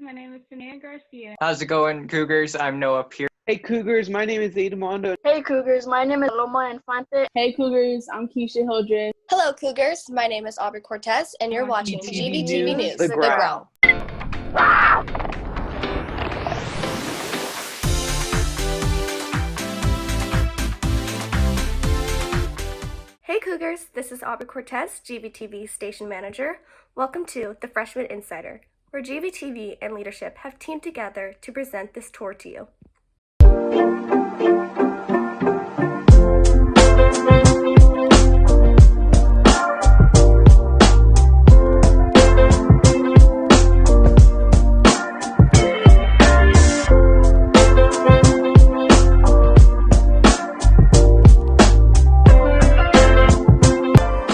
My name is Sanaiyah Garcia. How's it going, Cougars? I'm Noah Pierce. Hey Cougars, my name is Aidan Mondo. Hey Cougars, my name is Paloma Infante. Hey Cougars, I'm Kisha Hildreth. Hello Cougars, my name is Aubrie Cortez and you're watching GVTV News, The Growl. Hey Cougars, this is Aubrie Cortez, GVTV Station Manager. Welcome to The Freshman Insider, where GVTV and leadership have teamed together to present this tour to you.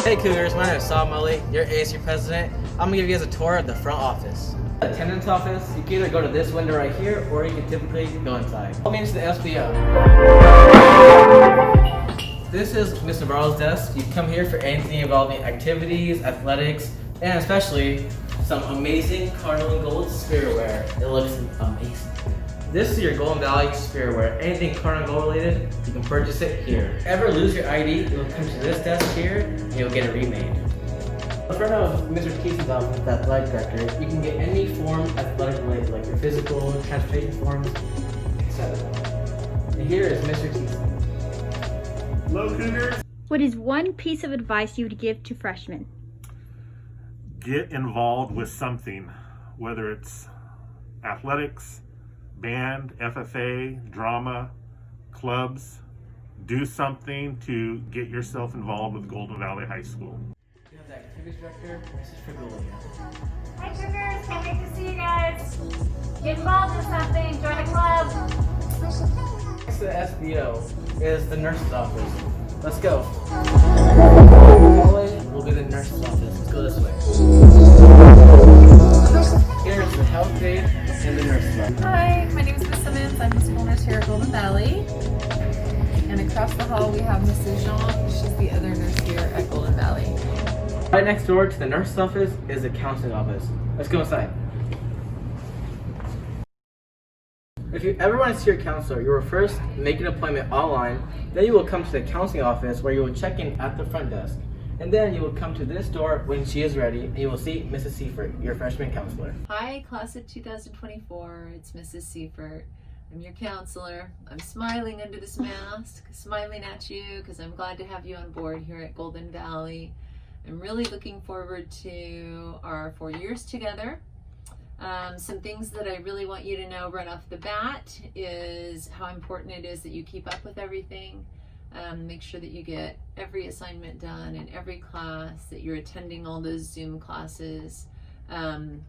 Hey Cougars, my name is Sahil Malhi, your ASU president. I'm gonna give you guys a tour of the front office. The attendance office, you can either go to this window right here, or you can typically go inside. That means the SBO. This is Ms. Navarro's desk. You come here for anything involving activities, athletics, and especially some amazing Cardinal and Gold spiritware. It looks amazing. This is your Golden Valley spiritware. Anything Cardinal and Gold related, you can purchase it here. If you ever lose your ID, you'll come to this desk here, and you'll get it remade. In front of Mr. Keeson's office, the athletic director, you can get any form athletic related, like your physical, transportation forms, etc. And here is Mr. Keeson. Hello, Cougars. What is one piece of advice you would give to freshmen? Get involved with something, whether it's athletics, band, FFA, drama, clubs. Do something to get yourself involved with Golden Valley High School. We have the activities director, Mrs. Fragulia. Hi Cougars, can't wait to see you guys. Get involved in something, join a club. Next to the SBO is the nurse's office. Let's go. Will be the nurse's office. Let's go this way. Here's the health aide and the nurse's office. Hi, my name is Miss Simmons. I'm the school nurse here at Golden Valley. And across the hall we have Mrs. Jean. She's the other nurse here at Golden Valley. Right next door to the nurse's office is the counseling office. Let's go inside. If you ever want to see your counselor, you will first make an appointment online, then you will come to the counseling office where you will check in at the front desk. And then you will come to this door when she is ready and you will see Mrs. Seifert, your freshman counselor. Hi, class of 2024. It's Mrs. Seifert. I'm your counselor. I'm smiling under this mask, smiling at you because I'm glad to have you on board here at Golden Valley. I'm really looking forward to our 4 years together. Some things that I really want you to know right off the bat is how important it is that you keep up with everything. Make sure that you get every assignment done in every class, that you're attending all those Zoom classes,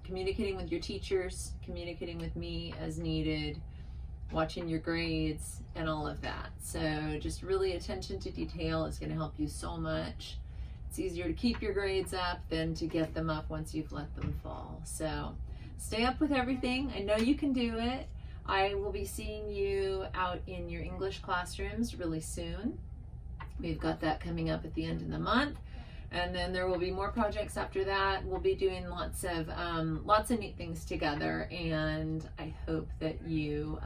communicating with your teachers, communicating with me as needed, watching your grades, and all of that. So just really attention to detail is going to help you so much. It's easier to keep your grades up than to get them up once you've let them fall. So stay up with everything. I know you can do it. I will be seeing you out in your English classrooms really soon. We've got that coming up at the end of the month. And then there will be more projects after that. We'll be doing lots of neat things together, and I hope that you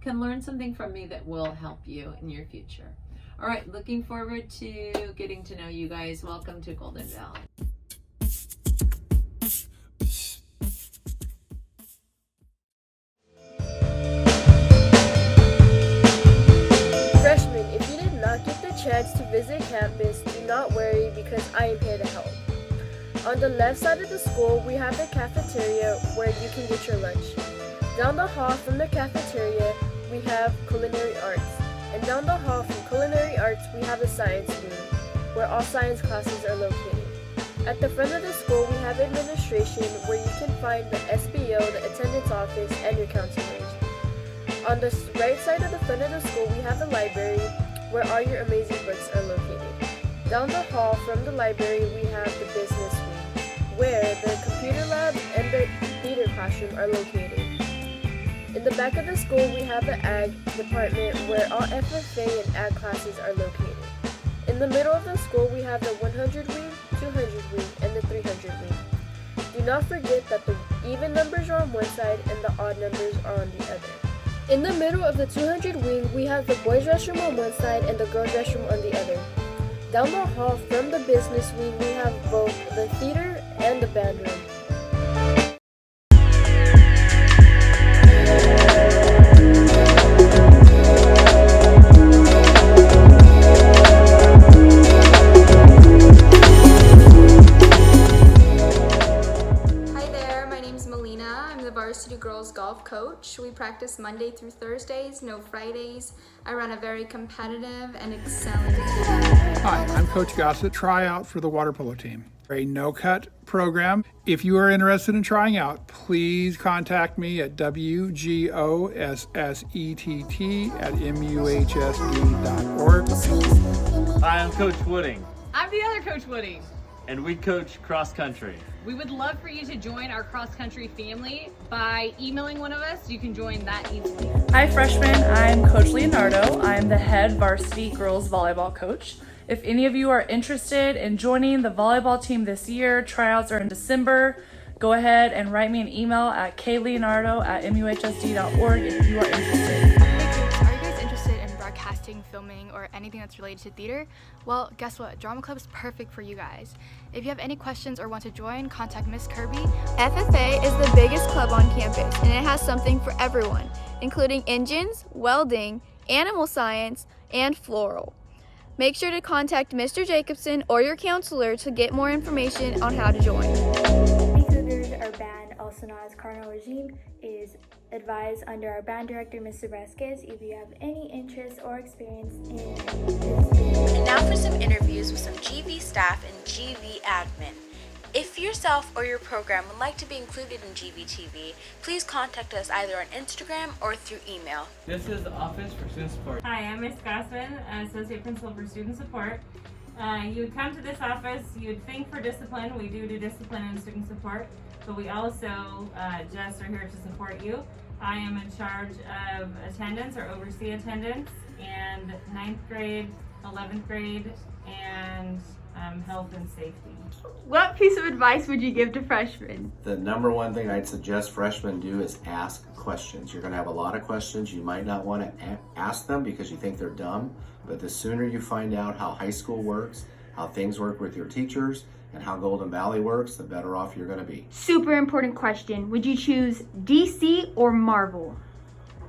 can learn something from me that will help you in your future. All right, looking forward to getting to know you guys. Welcome to Golden Valley. Freshmen, if you did not get the chance to visit campus, do not worry because I am here to help. On the left side of the school, we have the cafeteria where you can get your lunch. Down the hall from the cafeteria, we have culinary arts. And down the hall from culinary arts, we have the science room, where all science classes are located. At the front of the school, we have administration, where you can find the SBO, the attendance office, and your counselors. On the right side of the front of the school, we have the library, where all your amazing books are located. Down the hall from the library, we have the business room, where the computer lab and the theater classroom are located. In the back of the school, we have the Ag department where all FFA and Ag classes are located. In the middle of the school, we have the 100 wing, 200 wing, and the 300 wing. Do not forget that the even numbers are on one side and the odd numbers are on the other. In the middle of the 200 wing, we have the boys' restroom on one side and the girls' restroom on the other. Down the hall from the business wing, we have both the theater and the band room. Varsity girls golf coach. We practice Monday through Thursdays, no Fridays. I run a very competitive and excelling team. Hi, I'm Coach Gossett, tryout for the water polo team. A no-cut program. If you are interested in trying out, please contact me at wgossett@muhsd.org. Hi, I'm Coach Wooding. I'm the other Coach Wooding. And we coach cross country. We would love for you to join our cross country family by emailing one of us. You can join that easily. Hi freshmen, I'm Coach Leonardo. I'm the head varsity girls volleyball coach. If any of you are interested in joining the volleyball team this year, tryouts are in December. Go ahead and write me an email at kleonardo@muhsd.org if you are interested. Are you guys interested in broadcasting, filming, or anything that's related to theater? Well, guess what? Drama Club is perfect for you guys. If you have any questions or want to join, contact Miss Kirby. FFA is the biggest club on campus, and it has something for everyone, including engines, welding, animal science, and floral. Make sure to contact Mr. Jacobson or your counselor to get more information on how to join. Hey Cougars, our band, also known as Carnival Regime, is advised under our band director, Mr. Vasquez, if you have any interest or experience in this. And now for some interviews with some GV staff and GV admin. If yourself or your program would like to be included in GVTV, please contact us either on Instagram or through email. This is the Office for Student Support. Hi, I'm Ms. Gossman, Associate Principal for Student Support. You would come to this office, you would think for discipline. We do discipline and student support, but we also just are here to support you. I am in charge of attendance or oversee attendance and 9th grade, 11th grade, and health and safety. What piece of advice would you give to freshmen? The number one thing I'd suggest freshmen do is ask questions. You're going to have a lot of questions. You might not want to ask them because you think they're dumb, but the sooner you find out how high school works, how things work with your teachers, and how Golden Valley works, the better off you're going to be. Super important question. Would you choose DC or Marvel?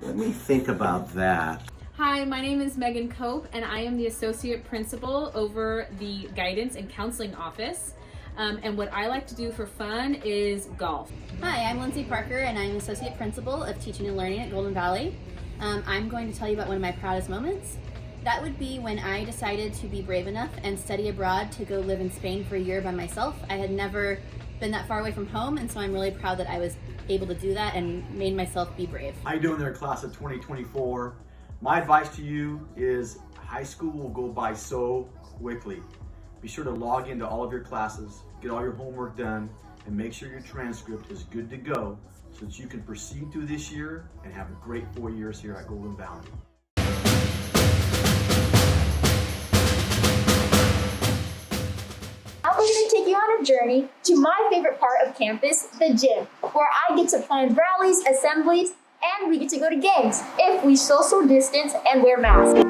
Let me think about that. Hi, my name is Megan Cope, and I am the Associate Principal over the Guidance and Counseling Office. And what I like to do for fun is golf. Hi, I'm Lindsay Parker, and I'm Associate Principal of Teaching and Learning at Golden Valley. I'm going to tell you about one of my proudest moments. That would be when I decided to be brave enough and study abroad to go live in Spain for a year by myself. I had never been that far away from home, and so I'm really proud that I was able to do that and made myself be brave. How you doing there, class of 2024? My advice to you is high school will go by so quickly. Be sure to log into all of your classes, get all your homework done, and make sure your transcript is good to go so that you can proceed through this year and have a great 4 years here at Golden Valley. Now we're going to take you on a journey to my favorite part of campus, the gym, where I get to plan rallies, assemblies, and we get to go to games if we social distance and wear masks.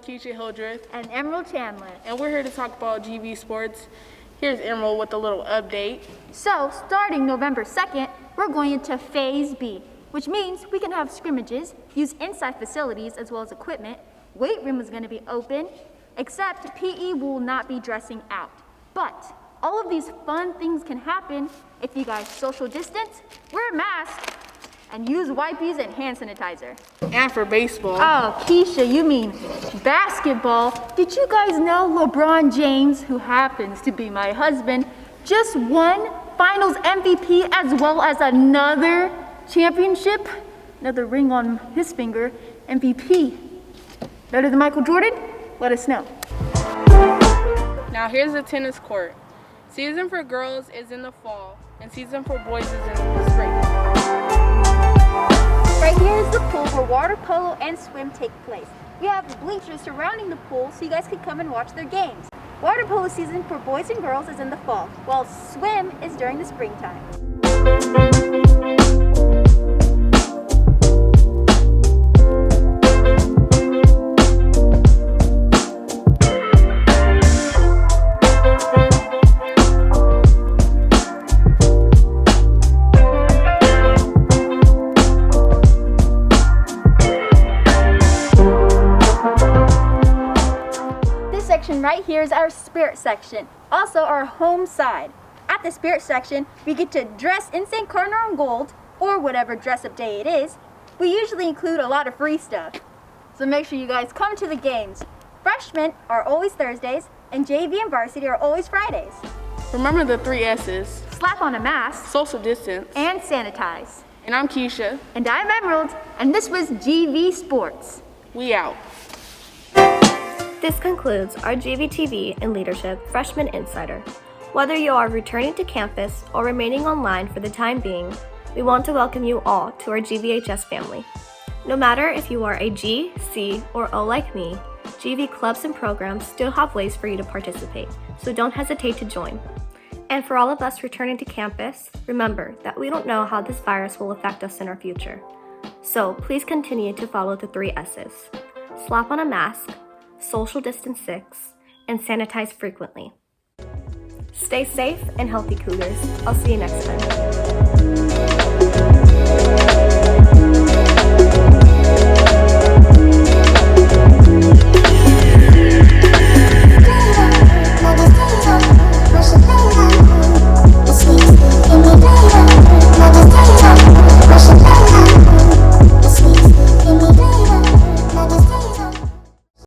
Kisha Hildreth and Emerald Chandler, and we're here to talk about GV sports. Here's Emerald with a little update. So, starting November 2nd, we're going into Phase B, which means we can have scrimmages, use inside facilities as well as equipment. Weight room is going to be open, except PE will not be dressing out. But all of these fun things can happen if you guys social distance, wear a mask, and use wipes and hand sanitizer. And for baseball. Oh, Kisha, you mean basketball. Did you guys know LeBron James, who happens to be my husband, just won Finals MVP as well as another championship? Another ring on his finger. MVP. Better than Michael Jordan? Let us know. Now here's the tennis court. Season for girls is in the fall, and season for boys is in the spring. Right here is the pool where water polo and swim take place. We have bleachers surrounding the pool so you guys can come and watch their games. Water polo season for boys and girls is in the fall, while swim is during the springtime. Right here is our spirit section, also our home side. At the spirit section, we get to dress in St. Cardinal and gold, or whatever dress-up day it is. We usually include a lot of free stuff, so make sure you guys come to the games. Freshmen are always Thursdays, and JV and varsity are always Fridays. Remember the 3 S's. Slap on a mask, social distance, and sanitize. And I'm Kisha. And I'm Emerald, and this was GV Sports. We out. This concludes our GVTV and Leadership Freshman Insider. Whether you are returning to campus or remaining online for the time being, we want to welcome you all to our GVHS family. No matter if you are a G, C, or O like me, GV clubs and programs still have ways for you to participate, so don't hesitate to join. And for all of us returning to campus, remember that we don't know how this virus will affect us in our future. So please continue to follow the 3 S's. Slap on a mask, social distance 6, and sanitize frequently. Stay safe and healthy, Cougars. I'll see you next time.